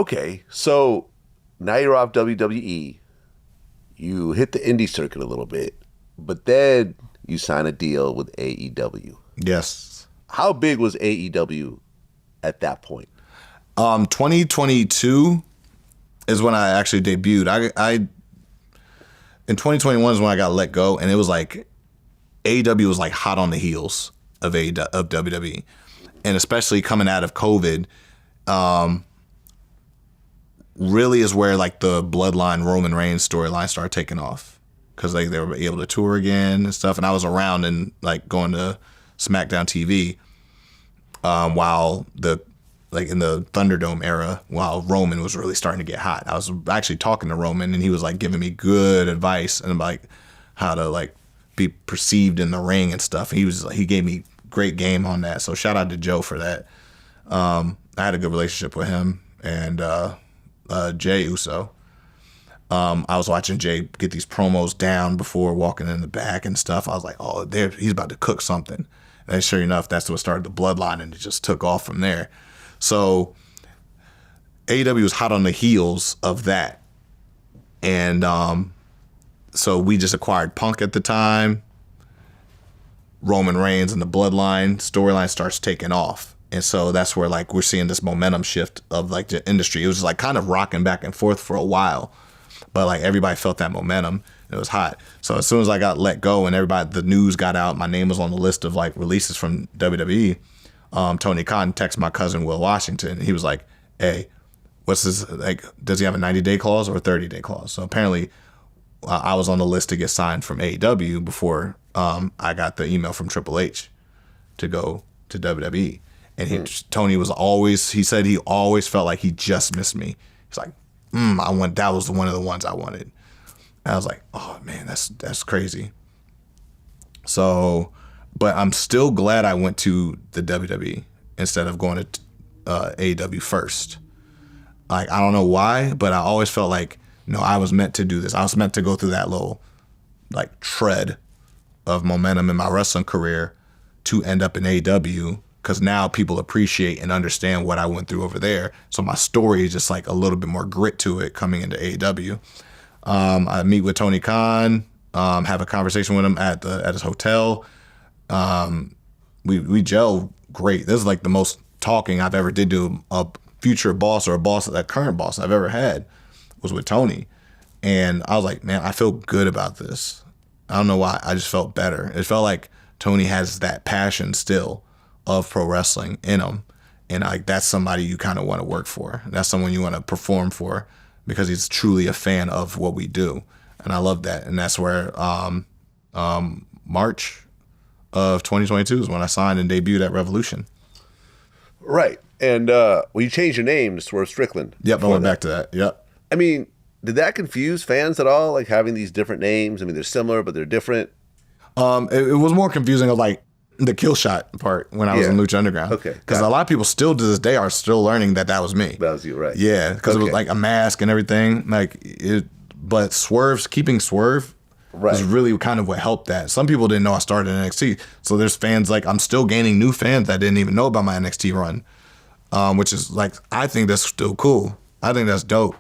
Okay, so now you're off WWE. You hit the indie circuit a little bit, but then you sign a deal with AEW. Yes. How big was AEW at that point? 2022 is when I actually debuted. I in 2021 is when I got let go, and it was like AEW was like hot on the heels of WWE, and especially coming out of COVID, really is where like the Bloodline Roman Reigns storyline started taking off, because they were able to tour again and stuff, and I was around and like going to SmackDown TV while in the Thunderdome era, while Roman was really starting to get hot. I was actually talking to Roman, and he was like giving me good advice and like how to like be perceived in the ring and stuff. He gave me great game on that. So shout out to Joe for that. I had a good relationship with him and Jay Uso. I was watching Jay get these promos down before walking in the back and stuff. I was like, oh, he's about to cook something. And sure enough, that's what started the Bloodline, and it just took off from there. So AEW was hot on the heels of that. And so we just acquired Punk at the time. Roman Reigns and the Bloodline storyline starts taking off. And so that's where like we're seeing this momentum shift of like the industry. It was like kind of rocking back and forth for a while, but like everybody felt that momentum. It was hot. So as soon as I got let go and the news got out, my name was on the list of like releases from WWE. Tony Khan texted my cousin Will Washington. He was like, hey, what's this, like, does he have a 90-day clause or a 30-day clause? So apparently I was on the list to get signed from AEW before I got the email from Triple H to go to WWE. And Tony he said he always felt like he just missed me. He's like, that was one of the ones I wanted. And I was like, oh man, that's crazy. So, but I'm still glad I went to the WWE instead of going to AEW first. Like, I don't know why, but I always felt like, no, I was meant to do this. I was meant to go through that little like tread of momentum in my wrestling career to end up in AEW, because now people appreciate and understand what I went through over there. So my story is just like a little bit more grit to it coming into AEW. I meet with Tony Khan, have a conversation with him at his hotel. We gel great. This is like the most talking I've ever did to a future boss or a current boss I've ever had was with Tony. And I was like, man, I feel good about this. I don't know why. I just felt better. It felt like Tony has that passion still of pro wrestling in him. And like that's somebody you kind of want to work for. That's someone you want to perform for because he's truly a fan of what we do. And I love that. And that's where March of 2022 is when I signed and debuted at Revolution. Right. And well, you changed your name to Swerve Strickland. Yep, I went back to that. Yep. I mean, did that confuse fans at all? Like having these different names? I mean, they're similar, but they're different. It was more confusing of like the kill shot part when I was in Lucha Underground. Okay. Because a lot of people still to this day are still learning that was me. That was you, right? Yeah, because it was like a mask and everything. But keeping Swerve was really kind of what helped that. Some people didn't know I started in NXT. So there's fans like I'm still gaining new fans that didn't even know about my NXT run. Which is like, I think that's still cool. I think that's dope.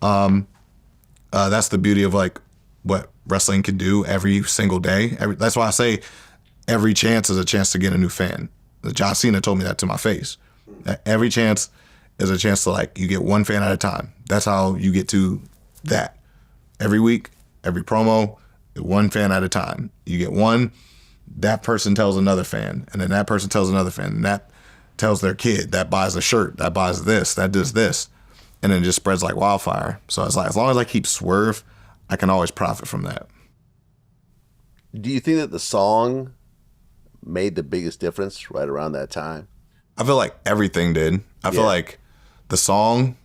That's the beauty of like what wrestling can do every single day. That's why I say every chance is a chance to get a new fan. John Cena told me that to my face. Every chance is a chance to like, you get one fan at a time. That's how you get to that. Every week, every promo, one fan at a time. You get one, that person tells another fan, and then that person tells another fan, and that tells their kid, that buys a shirt, that buys this, that does this. And then it just spreads like wildfire. So it's like, as long as I keep Swerve, I can always profit from that. Do you think that the song made the biggest difference right around that time? I feel like everything did. I feel like the song,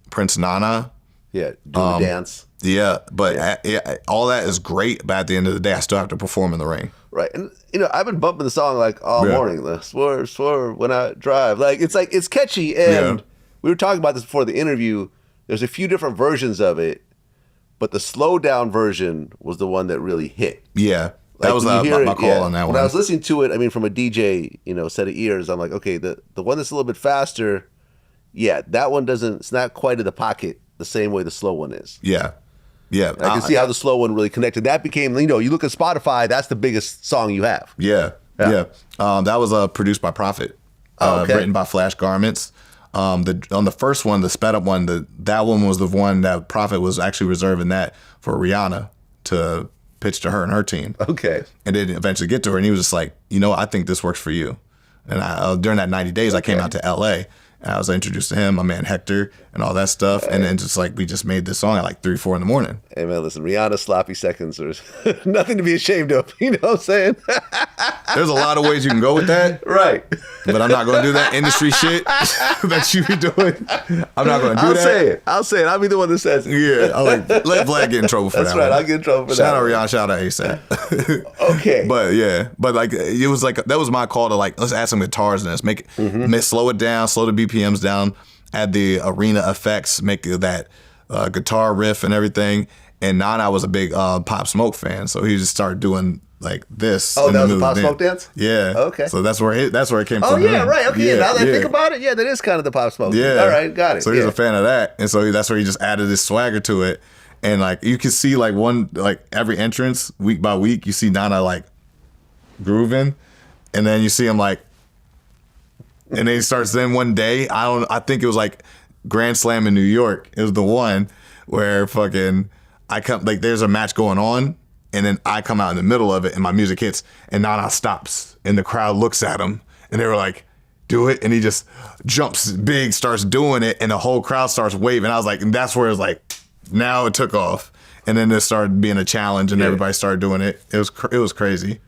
Prince Nana. Yeah, do the dance. Yeah, but all that is great, but at the end of the day, I still have to perform in the ring. Right. And, I've been bumping the song like all morning. The swerve, swerve when I drive. It's catchy. And we were talking about this before the interview. There's a few different versions of it, but the slow down version was the one that really hit. Yeah. That was my call on that one. When I was listening to it, I mean, from a DJ, set of ears, I'm like, okay, the one that's a little bit faster Yeah, that one doesn't. It's not quite in the pocket the same way the slow one is. Yeah. Yeah. I can see how the slow one really connected. That became, you look at Spotify, that's the biggest song you have. Yeah. That was produced by Prophet, written by Flash Garments. On the first one, the sped up one, that one was the one that Prophet was actually reserving that for Rihanna to pitch to her and her team. Okay. And then eventually get to her, and he was just like, I think this works for you. And during that 90 days, I came out to LA. And I was introduced to him, my man Hector, and all that stuff. And then just like we just made this song at like 3, 4 in the morning. Hey man, listen, Rihanna's sloppy seconds are nothing to be ashamed of. You know what I'm saying? There's a lot of ways you can go with that. Right. But I'm not going to do that industry shit that you be doing. I'm not going to do that. I'll say it. I'll be the one that says it. Yeah. Let Vlad get in trouble for that. That's right. One. I'll get in trouble for shout that. Shout out Rihanna, shout out ASAP. Okay. But like it was like that was my call to like let's add some guitars in this, make it slow it down, slow the BPMs down, add the arena effects, make that guitar riff and everything. And Nana was a big Pop Smoke fan, so he just started doing like this. Oh, that was a Pop Smoke dance? Yeah. Okay. So that's where it came from. Oh yeah, right. Okay. Yeah, now that I think about it, that is kind of the Pop Smoke. Yeah. All right, got it. So he's a fan of that, and so that's where he just added his swagger to it. And like you can see like every entrance week by week, you see Nana like grooving, and then you see him like, and then he starts. Then one day, I think it was like Grand Slam in New York. It was the one where there's a match going on, and then I come out in the middle of it, and my music hits, and Nana stops, and the crowd looks at him, and they were like, "Do it," and he just jumps big, starts doing it, and the whole crowd starts waving. I was like, and that's where it was like, now it took off, and then it started being a challenge, and everybody started doing it. It was crazy.